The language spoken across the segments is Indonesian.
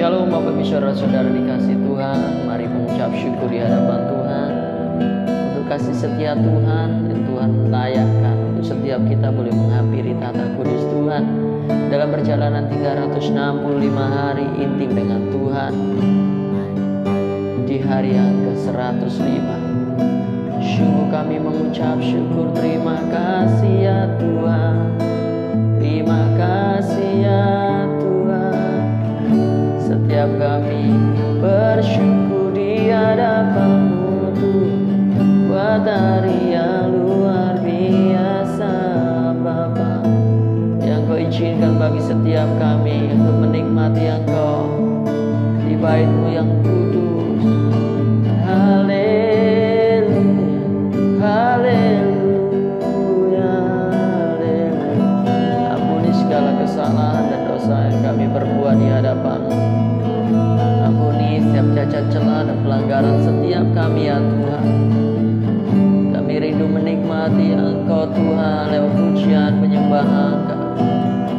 Shalom Bapak Ibu Saudara-saudara dikasih Tuhan. Mari mengucap syukur di hadapan Tuhan untuk kasih setia Tuhan dan Tuhan layakkan untuk setiap kita boleh menghampiri tata kudus Tuhan dalam perjalanan 365 hari intim dengan Tuhan di hari yang ke-105. Sungguh kami mengucap syukur, terima kasih ya Tuhan, terima kasih ya Tuhan. Setiap kami bersyukur di hadapan-Mu Tuhan, buat hari yang luar biasa Bapa, yang Kau izinkan bagi setiap kami untuk menikmati Engkau di bait-Mu yang kudus. Haleluya, haleluya, haleluya. Ampuni segala kesalahan dan dosa yang kami perbuat di hadapan-Mu. Ampuni setiap cacat celah dan pelanggaran setiap kami ya Tuhan. Kami rindu menikmati Engkau Tuhan lewat pujian penyembahan kami,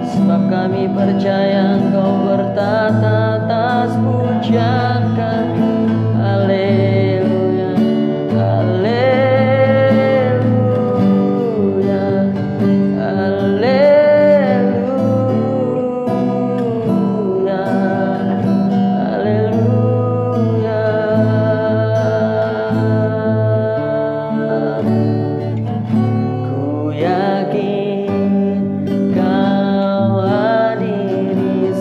sebab kami percaya Engkau bertata atas pujian kami. Haleluya, haleluya, haleluya, haleluya. Ku yakin Kau hadir di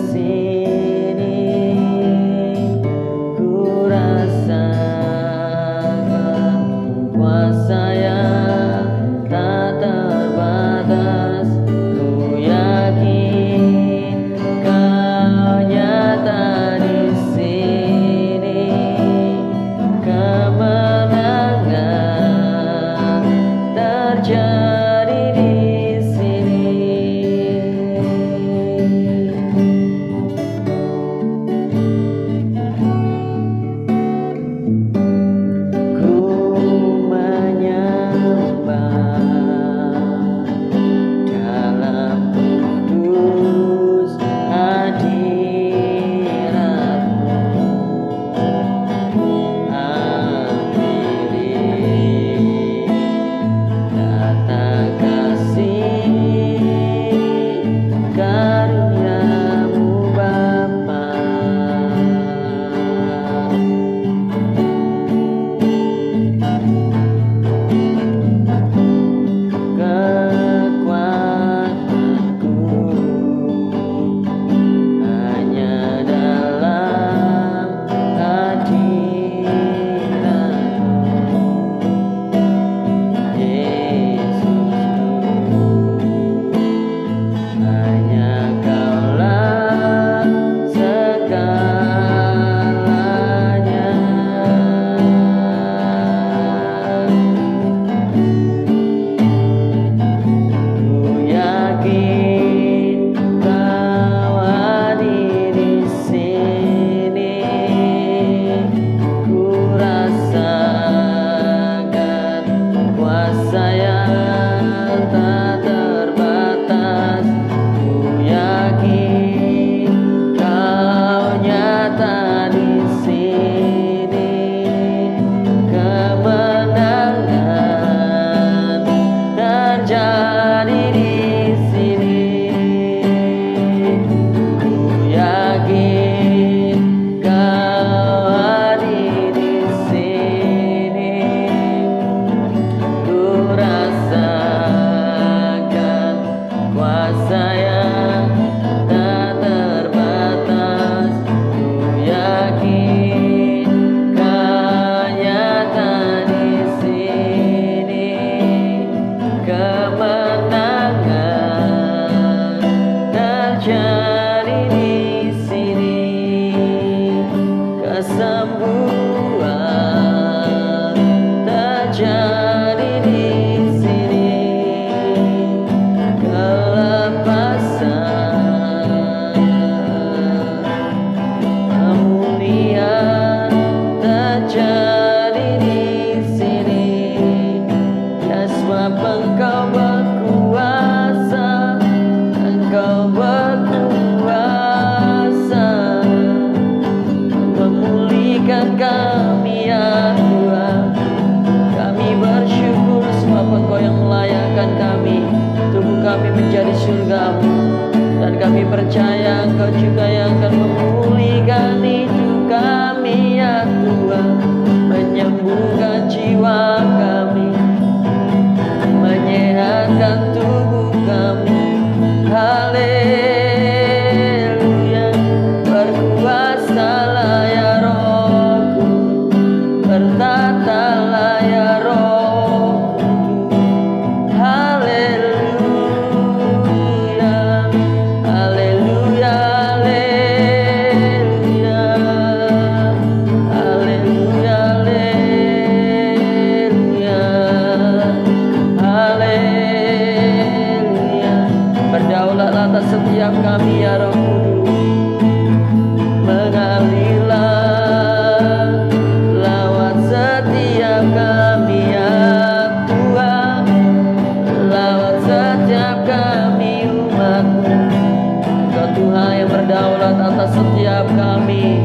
kami percaya Engkau juga yang akan memulihkan hidup kami ya Tuhan, menyembuhkan jiwa kami, menyehatkan tubuh kami. Haleluya, berkuasalah ya Rohku, bertatalah ya Roh Kudus. Haleluya, haleluya, haleluya, haleluya, haleluya, haleluya. Berdaulat atas setiap kami ya Roh Kudus, mengalirlah lawat setiap kami ya Tuhan, lawat setiap kami umat-Mu. Engkau Tuhan yang berdaulat atas setiap kami.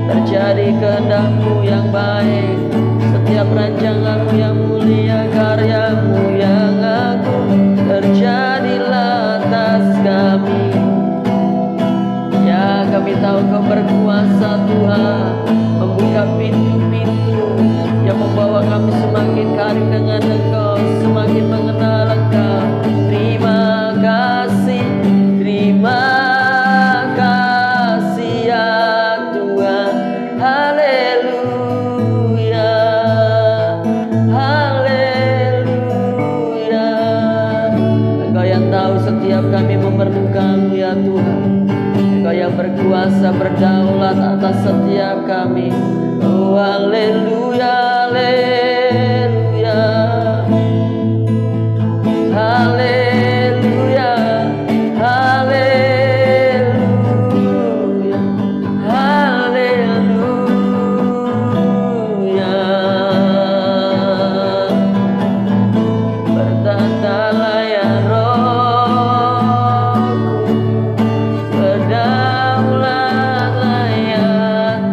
Terjadi kehendak-Mu yang baik, setiap rancangan-Mu yang mulia, karya-Mu yang agung, terjadilah atas kami. Ya, kami tahu Kau berkuasa Tuhan, membuka pintu-pintu yang membawa kami semakin karib dengan Engkau, semakin mengenal Engkau. Terima kasih ya Tuhan. Haleluya, haleluya. Engkau yang tahu setiap kami memerlukan-Mu ya Tuhan. Engkau yang berkuasa berdaulat atas setiap kami. Oh haleluya, haleluya, haleluya, haleluya, haleluya. Bertatalah ya Rohku, berdaulatlah ya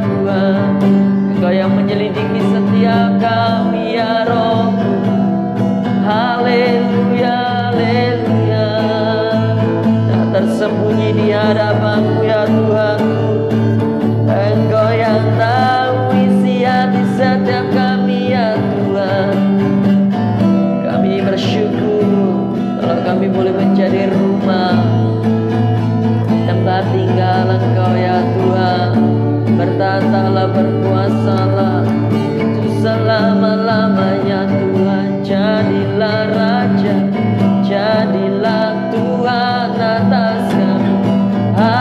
Tuhan. Engkau yang menyelidiki setiap kami ya Rohku. Haleluya, haleluya. Tak tersembunyi di hadapan-Mu ya Tuhan. Engkau yang tahu isi hati setiap kami ya Tuhan. Kami bersyukur kalau kami boleh menjadi rumah, tempat tinggal Engkau ya Tuhan. Bertatalah, berkuasalah untuk selama-lamanya Tuhan. Jadilah Raja, jadilah Tuhan atas kami. Haleluya,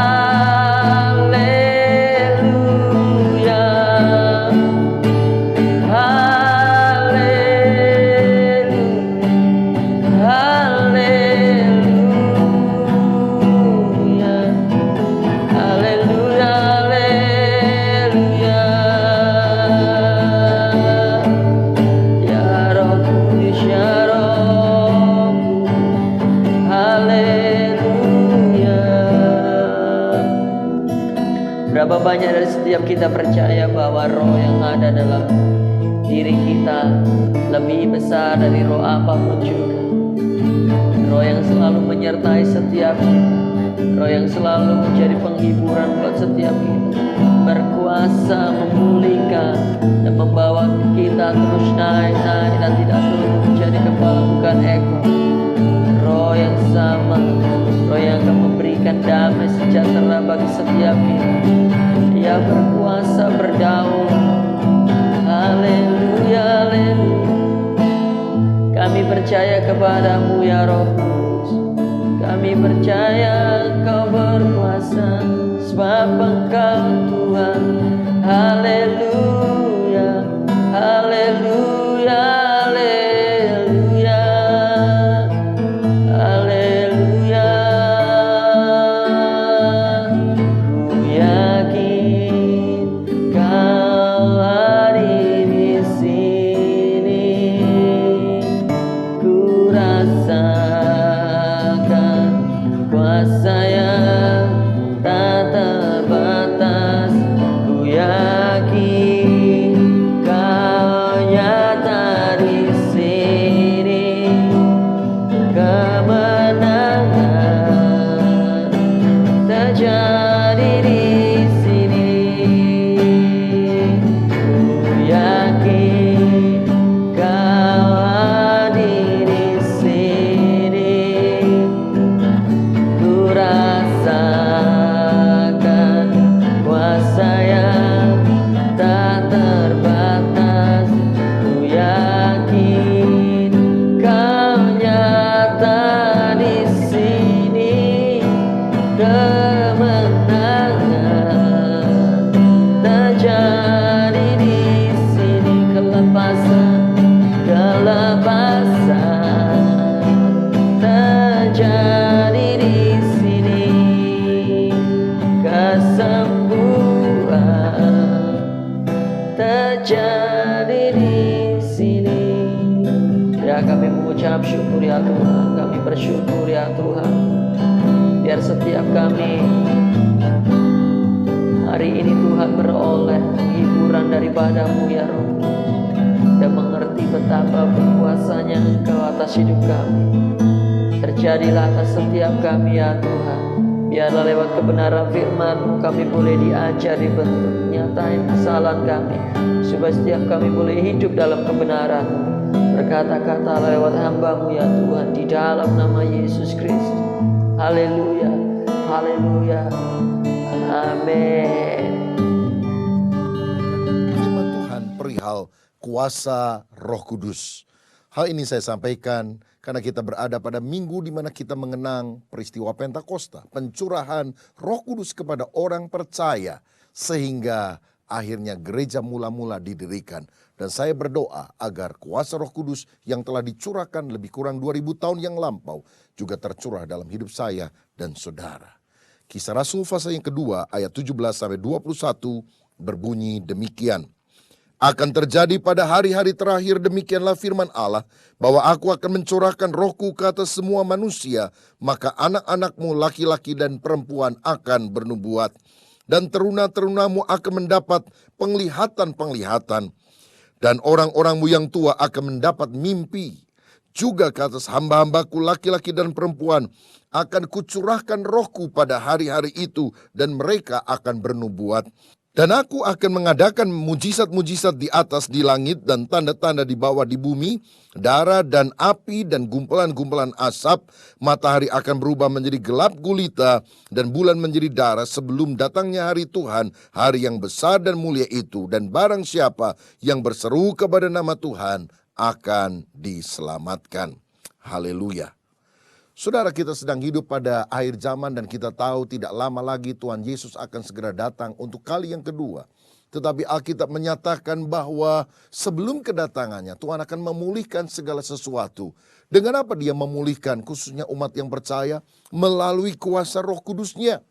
haleluya, haleluya, haleluya, haleluya. Ya Roh Kudus, ya Rohku, haleluya. Berapa banyak dari setiap kita percaya bahwa roh yang ada dalam diri kita lebih besar dari roh apapun juga. Roh yang selalu menyertai setiap kita, roh yang selalu menjadi penghiburan buat setiap kita, berkuasa memulihkan dan membawa kita terus naik dan tidak terus menjadi kepala bukan ekor. Roh yang sama, roh yang akan memberikan damai sejahtera bagi setiap kita. Ia berkuasa berdaulat. Haleluya, haleluya. Kami percaya kepada-Mu ya Roh Kudus. Kami percaya Engkau berkuasa, sebab Engkau Tuhan. Haleluya, haleluya, haleluya, haleluya. Ku yakin Kau hadir di sini. Ku rasakan kuasa yang tak terbatas di sini. Ku yakin Kau hadir di sini. Ku rasakan kuasa yang tak terbatas. Ku yakin Kau nyata di sini. Kemenangan terjadi di sini. Kelepasan terjadi di sini. Kesembuhan terjadi di sini. Ya, kami mengucap syukur ya Tuhan. Kami bersyukur ya Tuhan. Biar setiap kami hari ini Tuhan beroleh hiburan daripada-Mu ya Roh, dan mengerti betapa berkuasanya Engkau atas hidup kami. Terjadilah atas setiap kami ya Tuhan. Biarlah lewat kebenaran firman-Mu kami boleh diajar, dibentuk, nyatain kesalahan kami, supaya setiap kami boleh hidup dalam kebenaran-Mu. Berkata-kata lewat hamba-Mu ya Tuhan, di dalam nama Yesus Kristus. Haleluya, haleluya, amin. Firman Tuhan perihal kuasa Roh Kudus. Hal ini saya sampaikan karena kita berada pada minggu di mana kita mengenang peristiwa Pentakosta, pencurahan Roh Kudus kepada orang percaya, sehingga akhirnya gereja mula-mula didirikan. Dan saya berdoa agar kuasa Roh Kudus yang telah dicurahkan lebih kurang 2000 tahun yang lampau juga tercurah dalam hidup saya dan saudara. Kisah Rasul pasal yang kedua ayat 17-21 berbunyi demikian. Akan terjadi pada hari-hari terakhir, demikianlah firman Allah, bahwa aku akan mencurahkan rohku ke atas semua manusia, maka anak-anakmu laki-laki dan perempuan akan bernubuat, dan teruna-terunamu akan mendapat penglihatan-penglihatan, dan orang-orangmu yang tua akan mendapat mimpi. Juga ke atas hamba-hambaku laki-laki dan perempuan akan kucurahkan rohku pada hari-hari itu, dan mereka akan bernubuat. Dan aku akan mengadakan mujizat-mujizat di atas di langit dan tanda-tanda di bawah di bumi, darah dan api dan gumpulan-gumpulan asap. Matahari akan berubah menjadi gelap gulita dan bulan menjadi darah sebelum datangnya hari Tuhan, hari yang besar dan mulia itu. Dan barang siapa yang berseru kepada nama Tuhan akan diselamatkan. Haleluya. Saudara, kita sedang hidup pada akhir zaman dan kita tahu tidak lama lagi Tuhan Yesus akan segera datang untuk kali yang kedua. Tetapi Alkitab menyatakan bahwa sebelum kedatangannya Tuhan akan memulihkan segala sesuatu. Dengan apa Dia memulihkan khususnya umat yang percaya? Melalui kuasa Roh Kudus-Nya.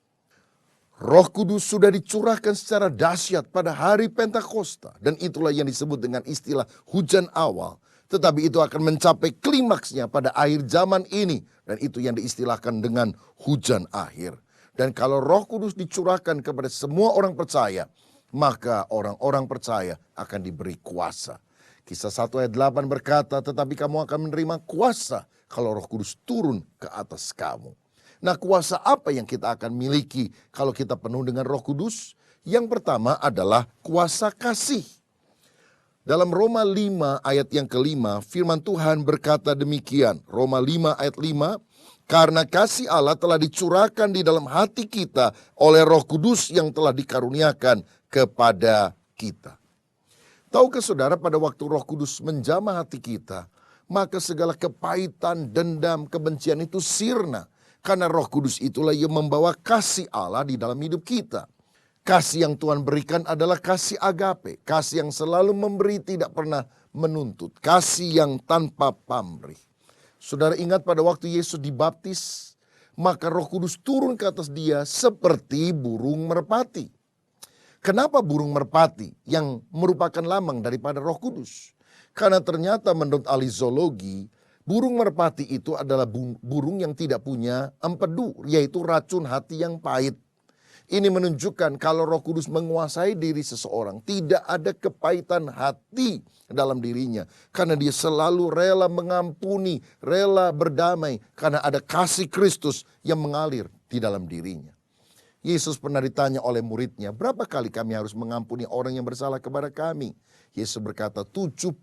Roh Kudus sudah dicurahkan secara dahsyat pada hari Pentakosta. Dan itulah yang disebut dengan istilah hujan awal. Tetapi itu akan mencapai klimaksnya pada akhir zaman ini. Dan itu yang diistilahkan dengan hujan akhir. Dan kalau Roh Kudus dicurahkan kepada semua orang percaya, maka orang-orang percaya akan diberi kuasa. Kisah 1 ayat 8 berkata, tetapi kamu akan menerima kuasa kalau Roh Kudus turun ke atas kamu. Nah, kuasa apa yang kita akan miliki kalau kita penuh dengan Roh Kudus? Yang pertama adalah kuasa kasih. Dalam Roma 5 ayat yang kelima, firman Tuhan berkata demikian. Roma 5 ayat 5, karena kasih Allah telah dicurahkan di dalam hati kita oleh Roh Kudus yang telah dikaruniakan kepada kita. Tahukah saudara, pada waktu Roh Kudus menjamah hati kita, maka segala kepahitan, dendam, kebencian itu sirna. Karena Roh Kudus itulah yang membawa kasih Allah di dalam hidup kita. Kasih yang Tuhan berikan adalah kasih agape. Kasih yang selalu memberi, tidak pernah menuntut. Kasih yang tanpa pamrih. Saudara ingat pada waktu Yesus dibaptis, maka Roh Kudus turun ke atas Dia seperti burung merpati. Kenapa burung merpati yang merupakan lambang daripada Roh Kudus? Karena ternyata menurut ahli zoologi, burung merpati itu adalah burung yang tidak punya empedu, yaitu racun hati yang pahit. Ini menunjukkan kalau Roh Kudus menguasai diri seseorang, tidak ada kepahitan hati dalam dirinya. Karena dia selalu rela mengampuni, rela berdamai. Karena ada kasih Kristus yang mengalir di dalam dirinya. Yesus pernah ditanya oleh muridnya, berapa kali kami harus mengampuni orang yang bersalah kepada kami? Yesus berkata, 70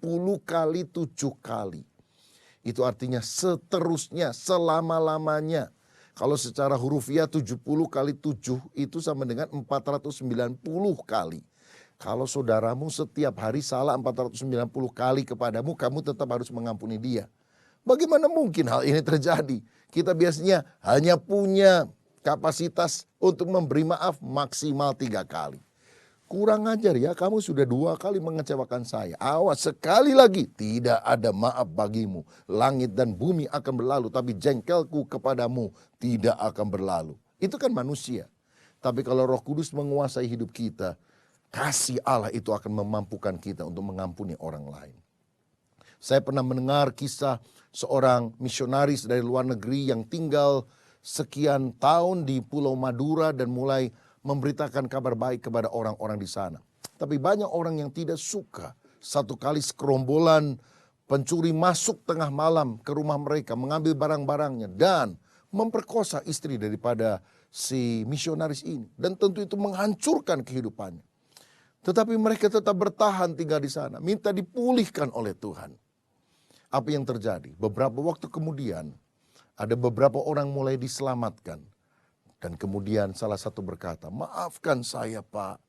kali 7 kali. Itu artinya seterusnya, selama-lamanya. Kalau secara hurufiah 70 kali 7 itu sama dengan 490 kali. Kalau saudaramu setiap hari salah 490 kali kepadamu, kamu tetap harus mengampuni dia. Bagaimana mungkin hal ini terjadi? Kita biasanya hanya punya kapasitas untuk memberi maaf maksimal 3 kali. Kurang ajar ya, kamu sudah 2 kali mengecewakan saya. Awas, sekali lagi tidak ada maaf bagimu. Langit dan bumi akan berlalu, tapi jengkelku kepadamu tidak akan berlalu. Itu kan manusia. Tapi kalau Roh Kudus menguasai hidup kita, kasih Allah itu akan memampukan kita untuk mengampuni orang lain. Saya pernah mendengar kisah seorang misionaris dari luar negeri yang tinggal sekian tahun di Pulau Madura dan mulai memberitakan kabar baik kepada orang-orang di sana. Tapi banyak orang yang tidak suka. Satu kali sekerombolan pencuri masuk tengah malam ke rumah mereka, mengambil barang-barangnya dan memperkosa istri daripada si misionaris ini. Dan tentu itu menghancurkan kehidupannya. Tetapi mereka tetap bertahan tinggal di sana, minta dipulihkan oleh Tuhan. Apa yang terjadi? Beberapa waktu kemudian, ada beberapa orang mulai diselamatkan. Dan kemudian salah satu berkata, maafkan saya Pak,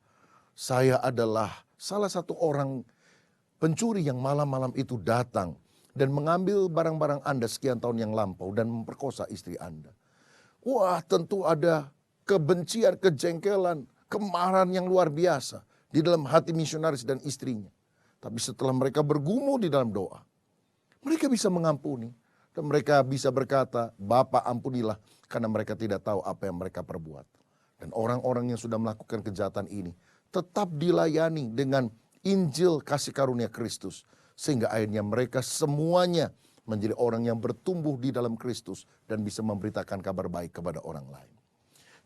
saya adalah salah satu orang pencuri yang malam-malam itu datang dan mengambil barang-barang Anda sekian tahun yang lampau dan memperkosa istri Anda. Wah, tentu ada kebencian, kejengkelan, kemarahan yang luar biasa di dalam hati misionaris dan istrinya. Tapi setelah mereka bergumul di dalam doa, mereka bisa mengampuni. Dan mereka bisa berkata, Bapa ampunilah karena mereka tidak tahu apa yang mereka perbuat. Dan orang-orang yang sudah melakukan kejahatan ini tetap dilayani dengan Injil kasih karunia Kristus. Sehingga akhirnya mereka semuanya menjadi orang yang bertumbuh di dalam Kristus dan bisa memberitakan kabar baik kepada orang lain.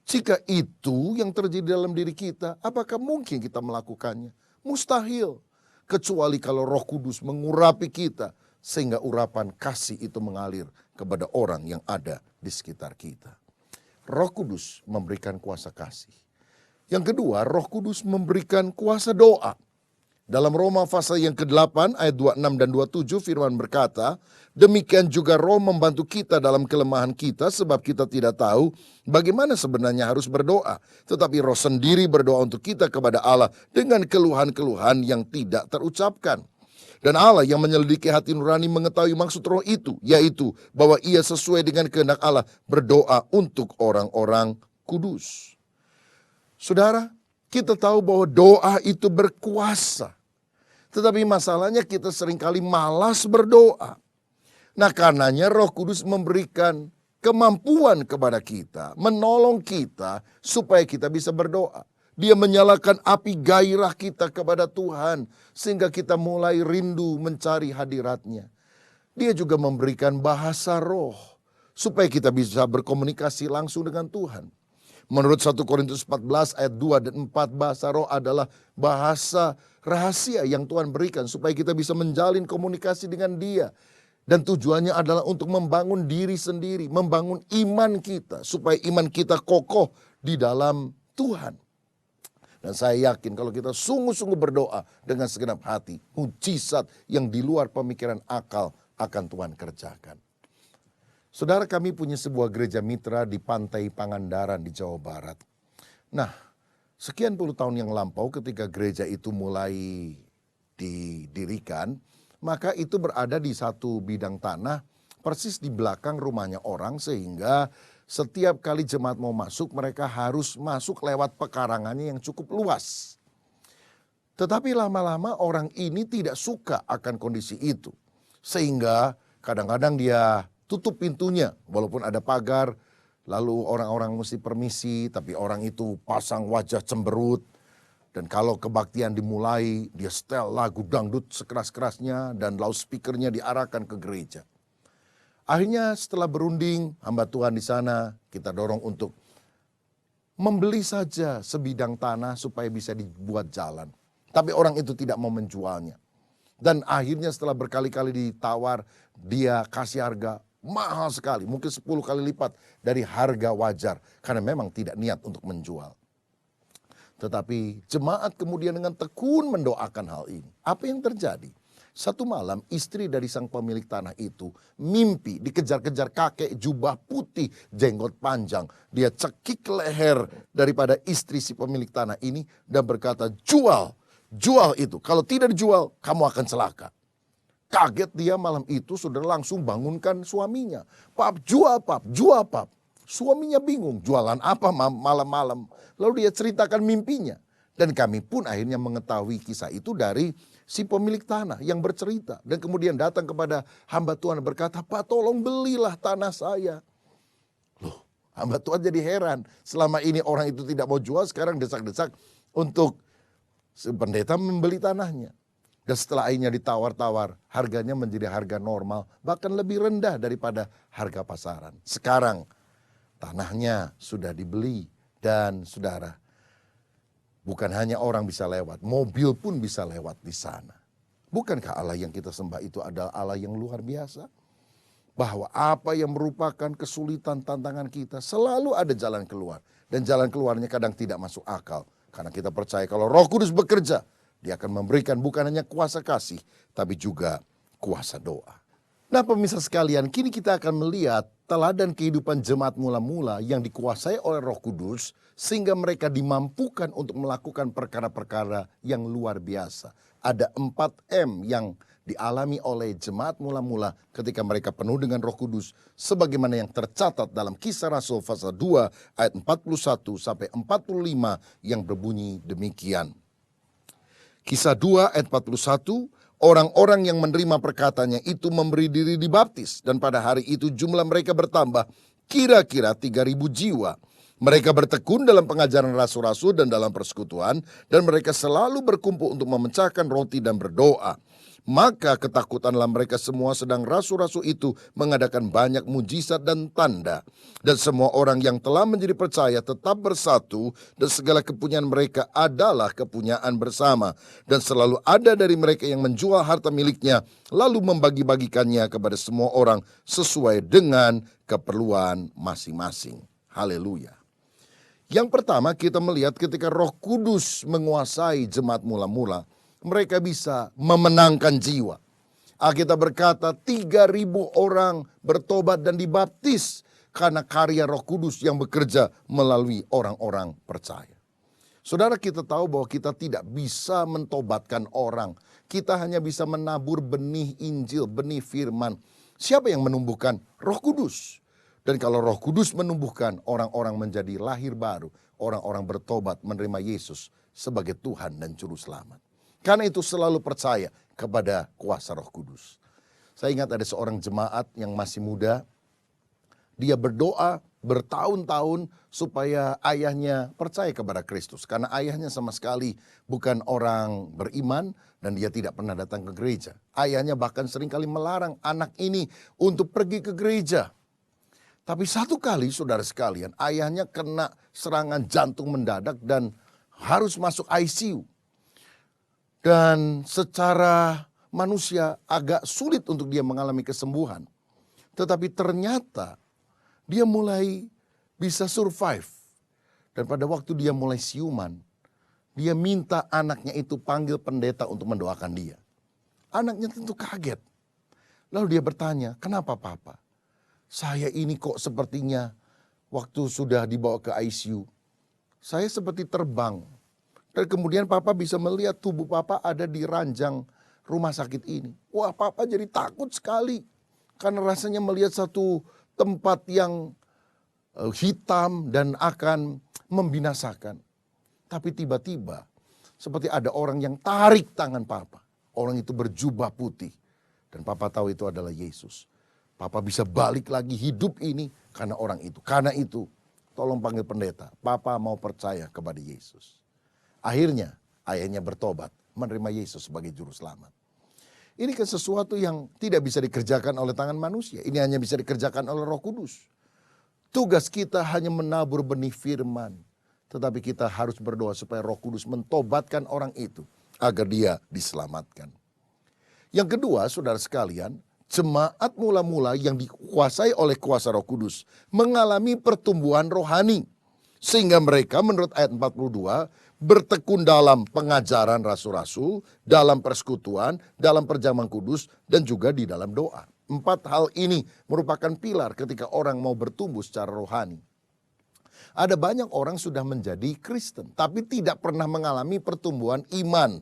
Jika itu yang terjadi dalam diri kita, apakah mungkin kita melakukannya? Mustahil. Kecuali kalau Roh Kudus mengurapi kita, sehingga urapan kasih itu mengalir kepada orang yang ada di sekitar kita. Roh Kudus memberikan kuasa kasih. Yang kedua, Roh Kudus memberikan kuasa doa. Dalam Roma pasal yang ke-8 ayat 26 dan 27 firman berkata, demikian juga Roh membantu kita dalam kelemahan kita sebab kita tidak tahu bagaimana sebenarnya harus berdoa. Tetapi Roh sendiri berdoa untuk kita kepada Allah dengan keluhan-keluhan yang tidak terucapkan. Dan Allah yang menyelidiki hati nurani mengetahui maksud Roh itu, yaitu bahwa ia sesuai dengan kehendak Allah berdoa untuk orang-orang kudus. Saudara, kita tahu bahwa doa itu berkuasa. Tetapi masalahnya kita seringkali malas berdoa. Nah karenanya Roh Kudus memberikan kemampuan kepada kita, menolong kita supaya kita bisa berdoa. Dia menyalakan api gairah kita kepada Tuhan sehingga kita mulai rindu mencari hadirat-Nya. Dia juga memberikan bahasa roh supaya kita bisa berkomunikasi langsung dengan Tuhan. Menurut 1 Korintus 14 ayat 2 dan 4, bahasa roh adalah bahasa rahasia yang Tuhan berikan supaya kita bisa menjalin komunikasi dengan Dia. Dan tujuannya adalah untuk membangun diri sendiri, membangun iman kita supaya iman kita kokoh di dalam Tuhan. Dan saya yakin kalau kita sungguh-sungguh berdoa dengan segenap hati, mujizat yang di luar pemikiran akal akan Tuhan kerjakan. Saudara, kami punya sebuah gereja mitra di Pantai Pangandaran di Jawa Barat. Nah, sekian puluh tahun yang lampau ketika gereja itu mulai didirikan, maka itu berada di satu bidang tanah persis di belakang rumahnya orang sehingga setiap kali jemaat mau masuk, mereka harus masuk lewat pekarangannya yang cukup luas. Tetapi lama-lama orang ini tidak suka akan kondisi itu. Sehingga kadang-kadang dia tutup pintunya, walaupun ada pagar. Lalu orang-orang mesti permisi, tapi orang itu pasang wajah cemberut. Dan kalau kebaktian dimulai, dia setel lagu dangdut sekeras-kerasnya dan loudspeakernya diarahkan ke gereja. Akhirnya setelah berunding, hamba Tuhan di sana kita dorong untuk membeli saja sebidang tanah supaya bisa dibuat jalan. Tapi orang itu tidak mau menjualnya. Dan akhirnya setelah berkali-kali ditawar, dia kasih harga mahal sekali, mungkin 10 kali lipat dari harga wajar, karena memang tidak niat untuk menjual. Tetapi jemaat kemudian dengan tekun mendoakan hal ini. Apa yang terjadi? Satu malam istri dari sang pemilik tanah itu mimpi dikejar-kejar kakek jubah putih, jenggot panjang. Dia cekik leher daripada istri si pemilik tanah ini dan berkata, jual itu. Kalau tidak dijual, kamu akan celaka. Kaget dia malam itu, saudara, langsung bangunkan suaminya. Pap, jual pap. Suaminya bingung, jualan apa malam-malam. Lalu dia ceritakan mimpinya. Dan kami pun akhirnya mengetahui kisah itu dari si pemilik tanah yang bercerita. Dan kemudian datang kepada hamba Tuhan dan berkata, Pak, tolong belilah tanah saya. Loh, hamba Tuhan jadi heran. Selama ini orang itu tidak mau jual, sekarang desak-desak untuk pendeta membeli tanahnya. Dan setelah akhirnya ditawar-tawar, harganya menjadi harga normal, bahkan lebih rendah daripada harga pasaran. Sekarang tanahnya sudah dibeli dan saudara, bukan hanya orang bisa lewat, mobil pun bisa lewat di sana. Bukankah Allah yang kita sembah itu adalah Allah yang luar biasa? Bahwa apa yang merupakan kesulitan, tantangan kita, selalu ada jalan keluar. Dan jalan keluarnya kadang tidak masuk akal. Karena kita percaya kalau Roh Kudus bekerja, Dia akan memberikan bukan hanya kuasa kasih, tapi juga kuasa doa. Nah pemirsa sekalian, kini kita akan melihat teladan kehidupan jemaat mula-mula yang dikuasai oleh Roh Kudus, sehingga mereka dimampukan untuk melakukan perkara-perkara yang luar biasa. Ada 4M yang dialami oleh jemaat mula-mula ketika mereka penuh dengan Roh Kudus, sebagaimana yang tercatat dalam Kisah Rasul pasal 2 ayat 41 sampai 45 yang berbunyi demikian. Kisah 2 ayat 41, orang-orang yang menerima perkataannya itu memberi diri dibaptis, dan pada hari itu jumlah mereka bertambah kira-kira 3.000 jiwa. Mereka bertekun dalam pengajaran rasul-rasul dan dalam persekutuan, dan mereka selalu berkumpul untuk memecahkan roti dan berdoa. Maka ketakutanlah mereka semua, sedang rasul-rasul itu mengadakan banyak mujizat dan tanda. Dan semua orang yang telah menjadi percaya tetap bersatu, dan segala kepunyaan mereka adalah kepunyaan bersama. Dan selalu ada dari mereka yang menjual harta miliknya, lalu membagi-bagikannya kepada semua orang sesuai dengan keperluan masing-masing. Haleluya. Yang pertama kita melihat ketika Roh Kudus menguasai jemaat mula-mula, mereka bisa memenangkan jiwa. Alkitab berkata 3.000 orang bertobat dan dibaptis karena karya Roh Kudus yang bekerja melalui orang-orang percaya. Saudara, kita tahu bahwa kita tidak bisa mentobatkan orang. Kita hanya bisa menabur benih Injil, benih firman. Siapa yang menumbuhkan? Roh Kudus. Dan kalau Roh Kudus menumbuhkan, orang-orang menjadi lahir baru. Orang-orang bertobat menerima Yesus sebagai Tuhan dan Juru Selamat. Karena itu selalu percaya kepada kuasa Roh Kudus. Saya ingat ada seorang jemaat yang masih muda. Dia berdoa bertahun-tahun supaya ayahnya percaya kepada Kristus. Karena ayahnya sama sekali bukan orang beriman dan dia tidak pernah datang ke gereja. Ayahnya bahkan seringkali melarang anak ini untuk pergi ke gereja. Tapi satu kali saudara sekalian, ayahnya kena serangan jantung mendadak dan harus masuk ICU. Dan secara manusia agak sulit untuk dia mengalami kesembuhan. Tetapi ternyata dia mulai bisa survive. Dan pada waktu dia mulai siuman, dia minta anaknya itu panggil pendeta untuk mendoakan dia. Anaknya tentu kaget. Lalu dia bertanya, kenapa papa? Saya ini kok sepertinya waktu sudah dibawa ke ICU, saya seperti terbang. Dan kemudian papa bisa melihat tubuh papa ada di ranjang rumah sakit ini. Wah, papa jadi takut sekali. Karena rasanya melihat satu tempat yang hitam dan akan membinasakan. Tapi tiba-tiba seperti ada orang yang tarik tangan papa. Orang itu berjubah putih. Dan papa tahu itu adalah Yesus. Papa bisa balik lagi hidup ini karena orang itu. Karena itu tolong panggil pendeta. Papa mau percaya kepada Yesus. Akhirnya ayahnya bertobat, menerima Yesus sebagai Juru Selamat. Ini kan sesuatu yang tidak bisa dikerjakan oleh tangan manusia. Ini hanya bisa dikerjakan oleh Roh Kudus. Tugas kita hanya menabur benih firman. Tetapi kita harus berdoa supaya Roh Kudus mentobatkan orang itu agar dia diselamatkan. Yang kedua, saudara sekalian, jemaat mula-mula yang dikuasai oleh kuasa Roh Kudus mengalami pertumbuhan rohani. Sehingga mereka menurut ayat 42 bertekun dalam pengajaran rasul-rasul, dalam persekutuan, dalam perjamuan kudus, dan juga di dalam doa. 4 hal ini merupakan pilar ketika orang mau bertumbuh secara rohani. Ada banyak orang sudah menjadi Kristen, tapi tidak pernah mengalami pertumbuhan iman.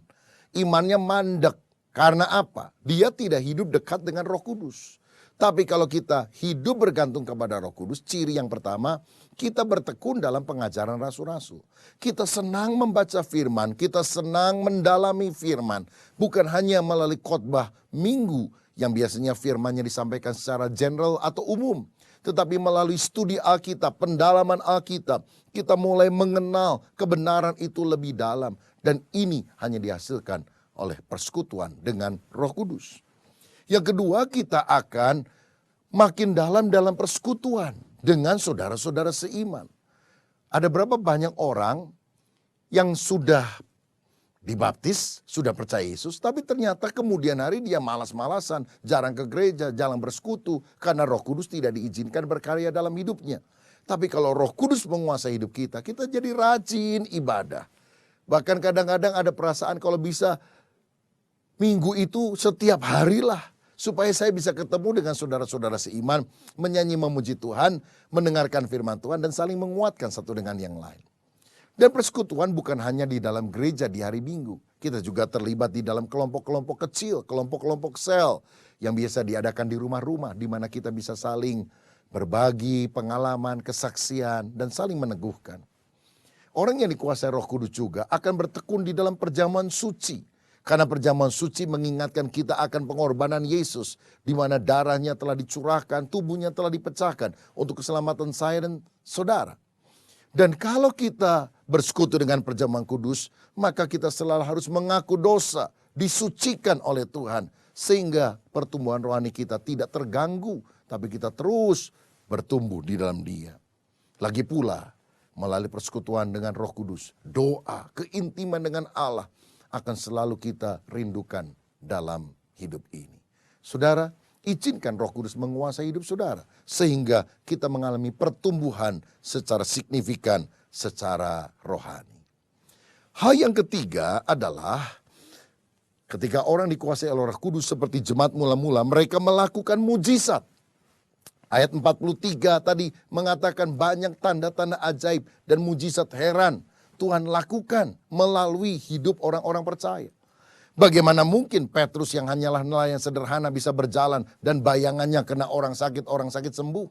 Imannya mandek. Karena apa? Dia tidak hidup dekat dengan Roh Kudus. Tapi kalau kita hidup bergantung kepada Roh Kudus, ciri yang pertama, kita bertekun dalam pengajaran rasul-rasul. Kita senang membaca firman, kita senang mendalami firman. Bukan hanya melalui khotbah minggu yang biasanya firmannya disampaikan secara general atau umum. Tetapi melalui studi Alkitab, pendalaman Alkitab, kita mulai mengenal kebenaran itu lebih dalam. Dan ini hanya dihasilkan oleh persekutuan dengan Roh Kudus. Yang kedua, kita akan makin dalam persekutuan dengan saudara-saudara seiman. Ada berapa banyak orang yang sudah dibaptis, sudah percaya Yesus, tapi ternyata kemudian hari dia malas-malasan, jarang ke gereja, jarang bersekutu, karena Roh Kudus tidak diizinkan berkarya dalam hidupnya. Tapi kalau Roh Kudus menguasai hidup kita, kita jadi rajin ibadah. Bahkan kadang-kadang ada perasaan kalau bisa minggu itu setiap hari lah, supaya saya bisa ketemu dengan saudara-saudara seiman, menyanyi memuji Tuhan, mendengarkan firman Tuhan, dan saling menguatkan satu dengan yang lain. Dan persekutuan bukan hanya di dalam gereja di hari Minggu. Kita juga terlibat di dalam kelompok-kelompok kecil, kelompok-kelompok sel yang biasa diadakan di rumah-rumah, di mana kita bisa saling berbagi pengalaman, kesaksian, dan saling meneguhkan. Orang yang dikuasai Roh Kudus juga akan bertekun di dalam perjamuan suci. Karena perjamuan suci mengingatkan kita akan pengorbanan Yesus, di mana darahnya telah dicurahkan, tubuhnya telah dipecahkan untuk keselamatan saya dan saudara. Dan kalau kita bersekutu dengan perjamuan kudus, maka kita selalu harus mengaku dosa, disucikan oleh Tuhan. Sehingga pertumbuhan rohani kita tidak terganggu, tapi kita terus bertumbuh di dalam Dia. Lagi pula, melalui persekutuan dengan Roh Kudus, doa, keintiman dengan Allah, akan selalu kita rindukan dalam hidup ini. Saudara, izinkan Roh Kudus menguasai hidup saudara, sehingga kita mengalami pertumbuhan secara signifikan, secara rohani. Hal yang ketiga adalah ketika orang dikuasai oleh Roh Kudus seperti jemaat mula-mula, mereka melakukan mujizat. Ayat 43 tadi mengatakan banyak tanda-tanda ajaib dan mujizat heran Tuhan lakukan melalui hidup orang-orang percaya. Bagaimana mungkin Petrus yang hanyalah nelayan sederhana bisa berjalan dan bayangannya kena orang sakit sembuh.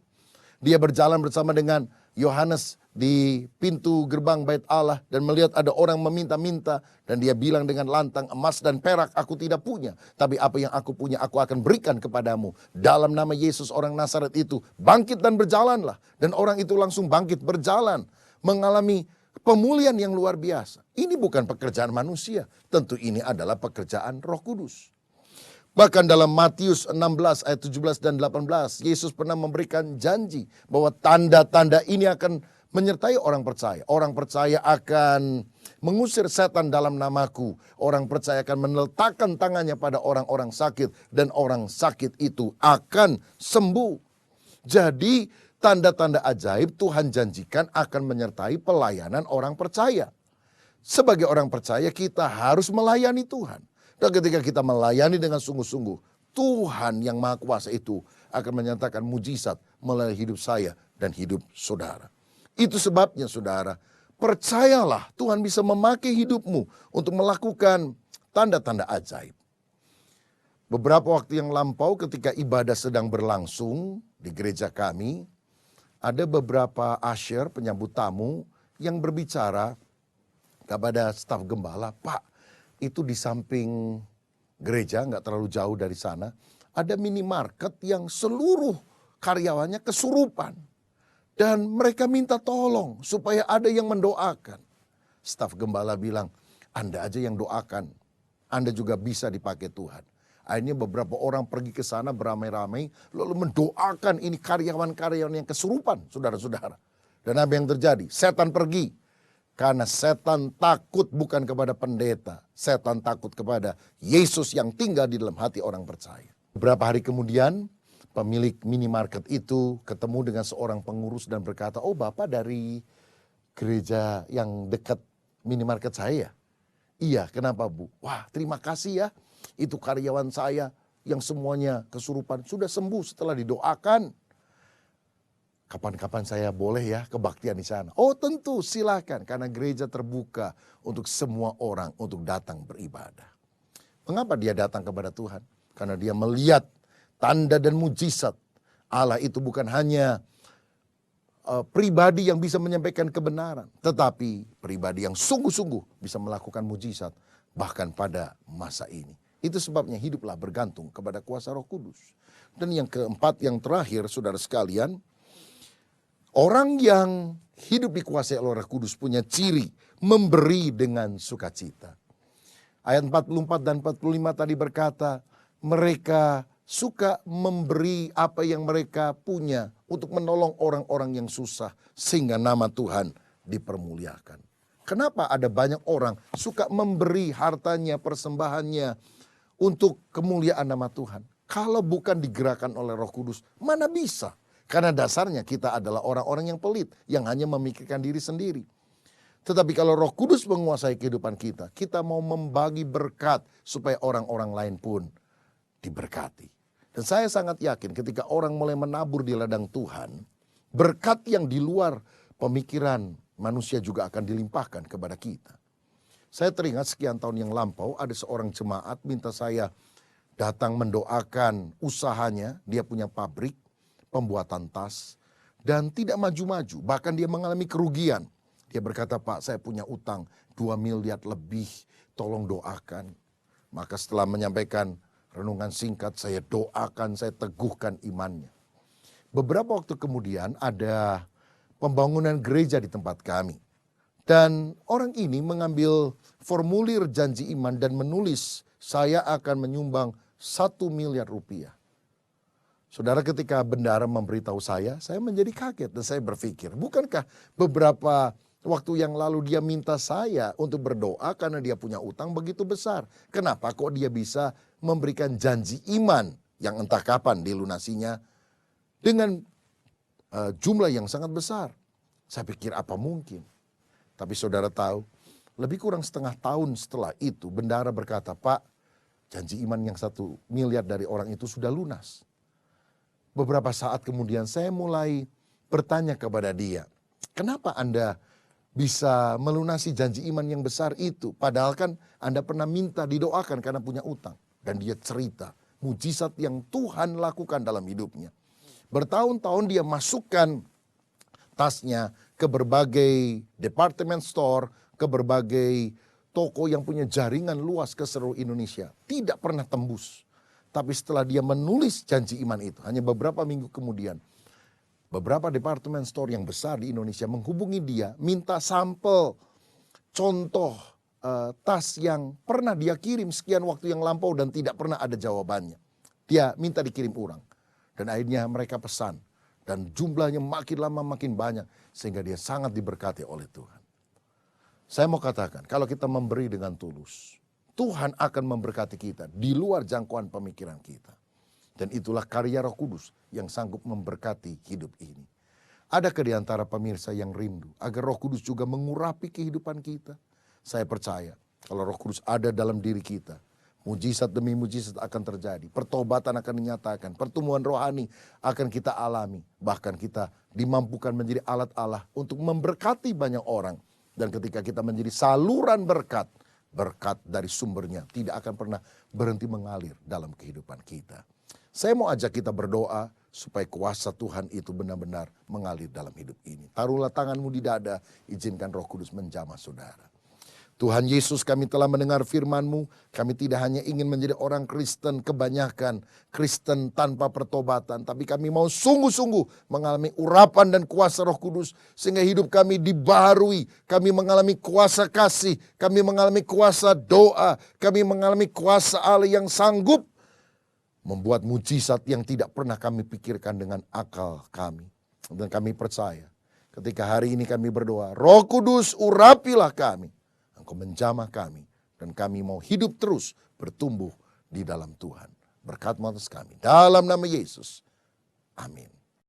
Dia berjalan bersama dengan Yohanes di pintu gerbang bait Allah dan melihat ada orang meminta-minta. Dan dia bilang dengan lantang, emas dan perak aku tidak punya. Tapi apa yang aku punya aku akan berikan kepadamu. Dalam nama Yesus orang Nazaret itu bangkit dan berjalanlah. Dan orang itu langsung bangkit berjalan. Mengalami pemulihan yang luar biasa. Ini bukan pekerjaan manusia. Tentu ini adalah pekerjaan Roh Kudus. Bahkan dalam Matius 16 ayat 17 dan 18, Yesus pernah memberikan janji bahwa tanda-tanda ini akan menyertai orang percaya. Orang percaya akan mengusir setan dalam namaku. Orang percaya akan meletakkan tangannya pada orang-orang sakit. Dan orang sakit itu akan sembuh. Jadi tanda-tanda ajaib Tuhan janjikan akan menyertai pelayanan orang percaya. Sebagai orang percaya kita harus melayani Tuhan. Dan ketika kita melayani dengan sungguh-sungguh, Tuhan yang Maha Kuasa itu akan menyatakan mujizat melalui hidup saya dan hidup saudara. Itu sebabnya saudara, percayalah Tuhan bisa memakai hidupmu untuk melakukan tanda-tanda ajaib. Beberapa waktu yang lampau ketika ibadah sedang berlangsung di gereja kami, ada beberapa usher penyambut tamu yang berbicara kepada staf gembala, Pak, itu di samping gereja, nggak terlalu jauh dari sana, ada minimarket yang seluruh karyawannya kesurupan. Dan mereka minta tolong supaya ada yang mendoakan. Staf gembala bilang, Anda aja yang doakan, Anda juga bisa dipakai Tuhan. Akhirnya beberapa orang pergi ke sana beramai-ramai, lalu mendoakan ini karyawan-karyawan yang kesurupan, saudara-saudara. Dan apa yang terjadi? Setan pergi. Karena setan takut bukan kepada pendeta. Setan takut kepada Yesus yang tinggal di dalam hati orang percaya. Beberapa hari kemudian, pemilik minimarket itu ketemu dengan seorang pengurus dan berkata, "Oh, Bapak dari gereja yang dekat minimarket saya ya?" "Iya, kenapa Bu?" "Wah, terima kasih ya. Itu karyawan saya yang semuanya kesurupan sudah sembuh setelah didoakan. Kapan-kapan saya boleh ya kebaktian di sana?" "Oh tentu, silakan, karena gereja terbuka untuk semua orang untuk datang beribadah." Mengapa dia datang kepada Tuhan? Karena dia melihat tanda dan mujizat. Allah itu bukan hanya pribadi yang bisa menyampaikan kebenaran, tetapi pribadi yang sungguh-sungguh bisa melakukan mujizat bahkan pada masa ini. Itu sebabnya hiduplah bergantung kepada kuasa Roh Kudus. Dan yang keempat, yang terakhir, saudara sekalian, orang yang hidup dikuasai oleh Roh Kudus punya ciri memberi dengan sukacita. Ayat 44 dan 45 tadi berkata, mereka suka memberi apa yang mereka punya untuk menolong orang-orang yang susah sehingga nama Tuhan dipermuliakan. Kenapa ada banyak orang suka memberi hartanya, persembahannya untuk kemuliaan nama Tuhan? Kalau bukan digerakkan oleh Roh Kudus, mana bisa? Karena dasarnya kita adalah orang-orang yang pelit, yang hanya memikirkan diri sendiri. Tetapi kalau Roh Kudus menguasai kehidupan kita, kita mau membagi berkat supaya orang-orang lain pun diberkati. Dan saya sangat yakin ketika orang mulai menabur di ladang Tuhan, berkat yang di luar pemikiran manusia juga akan dilimpahkan kepada kita. Saya teringat sekian tahun yang lampau ada seorang jemaat minta saya datang mendoakan usahanya. Dia punya pabrik pembuatan tas dan tidak maju-maju, bahkan dia mengalami kerugian. Dia berkata, "Pak, saya punya utang 2 miliar lebih, tolong doakan." Maka setelah menyampaikan renungan singkat, saya doakan, saya teguhkan imannya. Beberapa waktu kemudian ada pembangunan gereja di tempat kami. Dan orang ini mengambil formulir janji iman dan menulis, "Saya akan menyumbang 1 miliar rupiah." Saudara, ketika bendara memberitahu saya menjadi kaget dan saya berpikir, bukankah beberapa waktu yang lalu dia minta saya untuk berdoa karena dia punya utang begitu besar. Kenapa kok dia bisa memberikan janji iman yang entah kapan dilunasinya dengan jumlah yang sangat besar? Saya pikir apa mungkin? Tapi saudara tahu, lebih kurang setengah tahun setelah itu bendara berkata, "Pak, janji iman yang 1 miliar dari orang itu sudah lunas." Beberapa saat kemudian saya mulai bertanya kepada dia, "Kenapa Anda bisa melunasi janji iman yang besar itu? Padahal kan Anda pernah minta didoakan karena punya utang." Dan dia cerita mujizat yang Tuhan lakukan dalam hidupnya. Bertahun-tahun dia masukkan tasnya ke berbagai department store, ke berbagai toko yang punya jaringan luas ke seluruh Indonesia. Tidak pernah tembus. Tapi setelah dia menulis janji iman itu, hanya beberapa minggu kemudian, beberapa department store yang besar di Indonesia menghubungi dia, minta sampel contoh tas yang pernah dia kirim sekian waktu yang lampau dan tidak pernah ada jawabannya. Dia minta dikirim ulang. Dan akhirnya mereka pesan. Dan jumlahnya makin lama makin banyak. Sehingga dia sangat diberkati oleh Tuhan. Saya mau katakan, kalau kita memberi dengan tulus, Tuhan akan memberkati kita di luar jangkauan pemikiran kita. Dan itulah karya Roh Kudus yang sanggup memberkati hidup ini. Adakah di antara pemirsa yang rindu agar Roh Kudus juga mengurapi kehidupan kita? Saya percaya kalau Roh Kudus ada dalam diri kita, mujizat demi mujizat akan terjadi. Pertobatan akan dinyatakan, pertumbuhan rohani akan kita alami. Bahkan kita dimampukan menjadi alat Allah untuk memberkati banyak orang. Dan ketika kita menjadi saluran berkat, berkat dari sumbernya tidak akan pernah berhenti mengalir dalam kehidupan kita. Saya mau ajak kita berdoa supaya kuasa Tuhan itu benar-benar mengalir dalam hidup ini. Taruhlah tanganmu di dada, izinkan Roh Kudus menjamah saudara. Tuhan Yesus, kami telah mendengar firman-Mu. Kami tidak hanya ingin menjadi orang Kristen kebanyakan, Kristen tanpa pertobatan. Tapi kami mau sungguh-sungguh mengalami urapan dan kuasa Roh Kudus. Sehingga hidup kami dibaharui. Kami mengalami kuasa kasih. Kami mengalami kuasa doa. Kami mengalami kuasa Allah yang sanggup membuat mujizat yang tidak pernah kami pikirkan dengan akal kami. Dan kami percaya ketika hari ini kami berdoa, Roh Kudus urapilah kami. Engkau menjamah kami dan kami mau hidup terus bertumbuh di dalam Tuhan. berkat atas kami. Dalam nama Yesus. Amin.